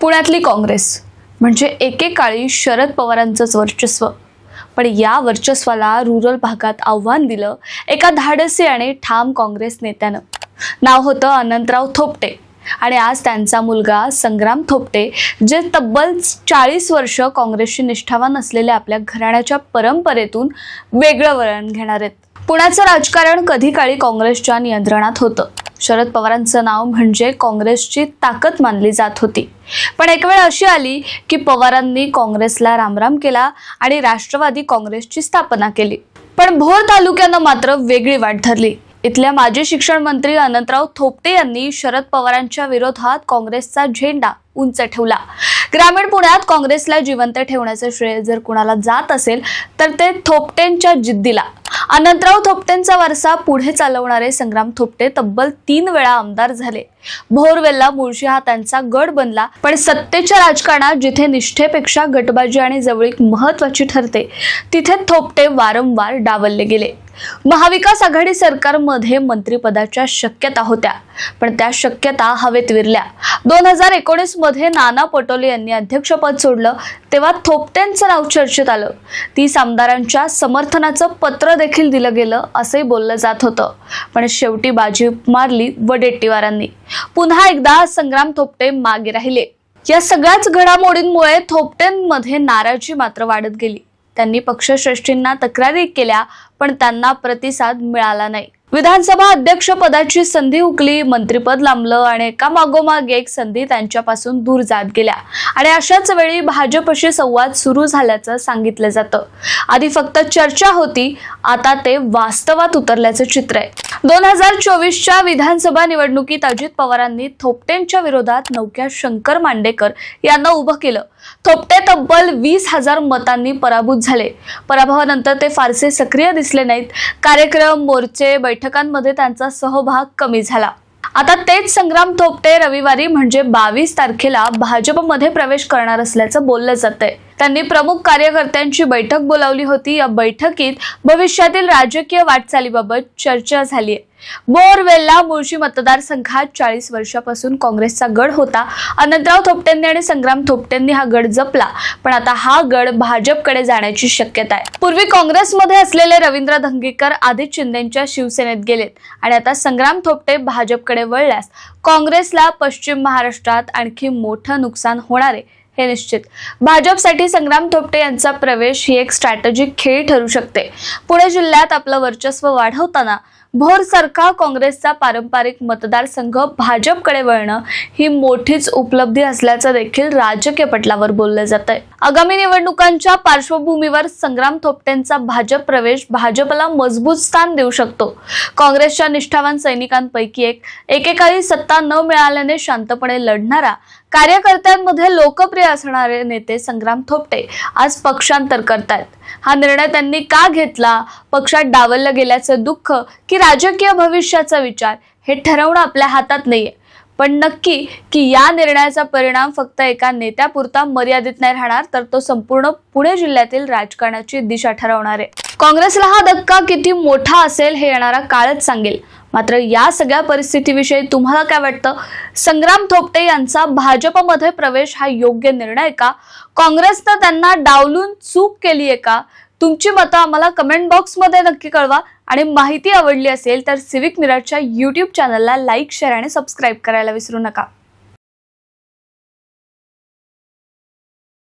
पुण्यातली काँग्रेस म्हणजे एकेकाळी शरद पवारांचंच वर्चस्व. पण या वर्चस्वाला रुरल भागात आव्हान दिलं एका धाडसी आणि ठाम काँग्रेस नेत्यानं. नाव होतं अनंतराव थोपटे आणि आज त्यांचा मुलगा संग्राम थोपटे, जे तब्बल 40 वर्ष काँग्रेसशी निष्ठावान असलेल्या आपल्या घराण्याच्या परंपरेतून वेगळं वळण घेणार आहेत. पुण्याचं राजकारण कधी काळी काँग्रेसच्या नियंत्रणात होतं. शरद पवारांचं नाव म्हणजे काँग्रेसची ताकद मानली जात होती. पण एक वेळ अशी आली की पवारांनी काँग्रेसला रामराम केला आणि राष्ट्रवादी काँग्रेसची स्थापना केली. पण भोर तालुक्यानं मात्र वेगळी वाट धरली. इथल्या माजी शिक्षण मंत्री अनंतराव थोपटे यांनी शरद पवारांच्या विरोधात काँग्रेसचा झेंडा उंच ठेवला. ग्रामीण पुण्यात काँग्रेसला जिवंत ठेवण्याचे श्रेय जर कुणाला जात असेल तर ते थोपटेंच्या जिद्दीला. अनंतराव थोपटेंचा वारसा पुढे चालवणारे संग्राम थोपटे तब्बल 3 वेळा आमदार झाले. भोरवेल्ला मुळशी हा त्यांचा गड बनला. पण सत्तेच्या राजकारणात जिथे निष्ठेपेक्षा गटबाजी आणि जवळीक महत्वाची ठरते, तिथे थोपटे वारंवार डावलले गेले. महाविकास आघाडी सरकारमध्ये मंत्रिपदाच्या शक्यता होत्या, पण त्या शक्यता हवेत विरल्या. 2019 मध्ये नाना पटोले यांनी अध्यक्षपद सोडलं तेव्हा थोपटेंचं नाव चर्चेत आलं. 30 आमदारांच्या समर्थनाचं पत्र देखील दिलं गेलं असंही बोललं जात होतं. पण शेवटी बाजी मारली वडेट्टीवारांनी. पुन्हा एकदा संग्राम थोपटे मागे राहिले. या सगळ्याच घडामोडींमुळे थोपटेंमध्ये नाराजी मात्र वाढत गेली. त्यांनी पक्षश्रेष्ठींना तक्रारी केल्या, पण त्यांना प्रतिसाद मिळाला नाही. विधानसभा अध्यक्ष पदाची संधी हुकली, मंत्रिपद लांबलं आणि एका मागोमाग एक संधी त्यांच्यापासून दूर जात गेल्या. आणि अशाच वेळी भाजपशी संवाद सुरू झाल्याचं सांगितलं जातं. आधी फक्त चर्चा होती, आता ते वास्तवात उतरल्याचं चित्र आहे. 2024च्या विधानसभा निवडणुकीत अजित पवारांनी थोपटेंच्या विरोधात नौक्या शंकर मांडेकर यांना उभं केलं. थोपटे तब्बल 20,000 मतांनी पराभूत झाले. पराभवानंतर ते फारसे सक्रिय दिसले नाहीत. कार्यक्रम, मोर्चे, बैठकांमध्ये त्यांचा सहभाग कमी झाला. आता तेच संग्राम थोपटे रविवारी म्हणजे 22 तारखेला भाजपमध्ये प्रवेश करणार असल्याचं बोललं जातंय. त्यांनी प्रमुख कार्यकर्त्यांची बैठक बोलावली होती. या बैठकीत भविष्यातील राजकीय वाटचालीबाबत चर्चा झाली आहे. बोरवेल्ला मुळशी मतदारसंघात 40 वर्षापासून काँग्रेसचा गड होता. अनंतराव थोपटेंनी आणि संग्राम थोपटेंनी हा गड जपला, पण आता हा गड भाजपकडे जाण्याची शक्यता आहे. पूर्वी काँग्रेसमध्ये असलेले रवींद्र धंगेकर आदित्य शिंदेच्या शिवसेनेत गेलेत आणि आता संग्राम थोपटे भाजपकडे वळल्यास काँग्रेसला पश्चिम महाराष्ट्रात आणखी मोठं नुकसान होणार आहे हे निश्चित. भाजपसाठी संग्राम थोपटे यांचा प्रवेश ही एक स्ट्रॅटेजिक खेळी ठरू शकते. पुणे जिल्ह्यात आपलं वर्चस्व वाढवताना भोरसारखा काँग्रेसचा पारंपरिक मतदारसंघ भाजपकडे वळणं ही मोठीच उपलब्धी असल्याचं देखील राजकीय पटलावर बोललं जातंय. आगामी निवडणुकांच्या पार्श्वभूमीवर संग्राम थोपटेंचा भाजप प्रवेश भाजपला मजबूत स्थान देऊ शकतो. काँग्रेसच्या निष्ठावान सैनिकांपैकी एकेकाळी सत्ता न मिळाल्याने शांतपणे लढणारा, कार्यकर्त्यांमध्ये लोकप्रिय असणारे नेते संग्राम थोपटे आज पक्षांतर करतायत. हा निर्णय त्यांनी का घेतला, पक्षात डावललं गेल्याचं दुःख की राजकीय भविष्याचा विचार, हे ठरवणं आपल्या हातात नाहीये. पण नक्की की या निर्णयाचा परिणाम फक्त एका नेत्यापुरता मर्यादित नाही राहणार, तर तो संपूर्ण पुणे जिल्ह्यातील राजकारणाची दिशा ठरवणार आहे. काँग्रेसला हा धक्का किती मोठा असेल हे येणारा काळच सांगेल. मात्र या सगळ्या परिस्थितीविषयी तुम्हाला काय वाटतं? संग्राम थोपटे यांचा भाजपमध्ये प्रवेश हा योग्य निर्णय का? काँग्रेसनं त्यांना डावलून चूक केली आहे का? तुमची मतं आम्हाला कमेंट बॉक्समध्ये नक्की कळवा. आणि माहिती आवडली असेल तर सिविक मिररच्या YouTube चॅनलला लाईक, शेअर आणि सबस्क्राईब करायला विसरू नका.